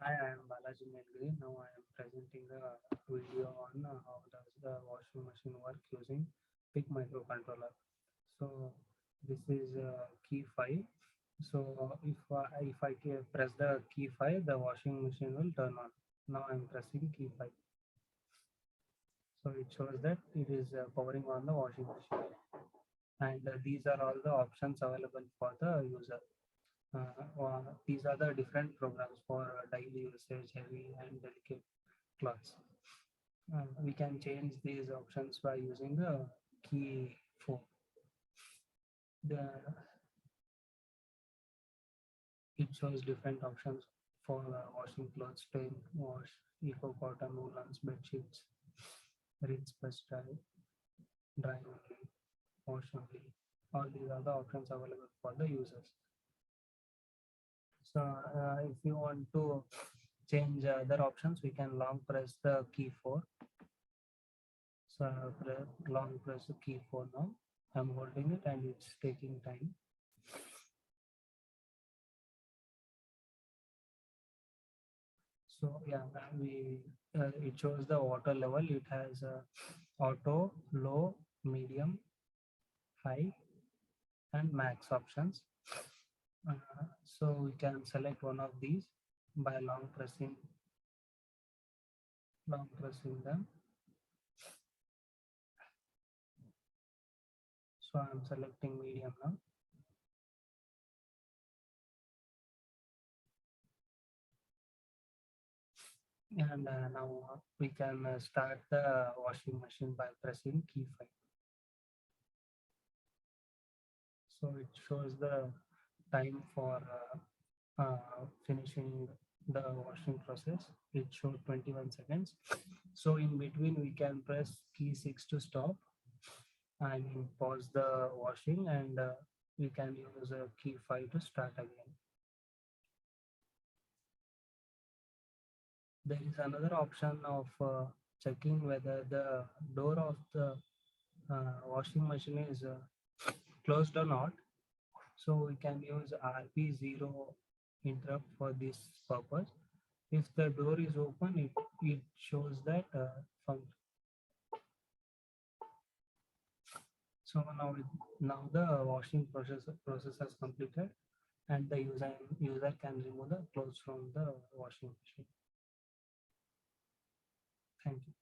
Hi, I am Balaji Melgiri. Now I am presenting the video on how does the washing machine work using PIC microcontroller. So this is key 5. So if I press the key 5, the washing machine will turn on. Now I am pressing key 5. So it shows that it is powering on the washing machine. And these are all the options available for the user. These are the different programs for daily usage, heavy and delicate cloths. We can change these options by using the key 4. The, it shows different options for washing clothes, stain, wash, eco cotton, woolens, bed sheets, rinse, press, dry only, wash only. All these are the options available for the users. So if you want to change other options, we can long press the key 4. So long press the key 4 now. I'm holding it and it's taking time. So yeah, we it shows the water level. It has auto, low, medium, high, and max options. So we can select one of these by long pressing them. So I'm selecting medium now. And now we can start the washing machine by pressing key 5. So it shows the time for finishing the washing process. It showed 21 seconds. So in between we can press key 6 to stop and pause the washing, and we can use key 5 to start again. There is another option of checking whether the door of the washing machine is closed or not. So we can use RP0 interrupt for this purpose. If the door is open, it shows that so now the washing process has completed, and the user can remove the clothes from the washing machine. Thank you.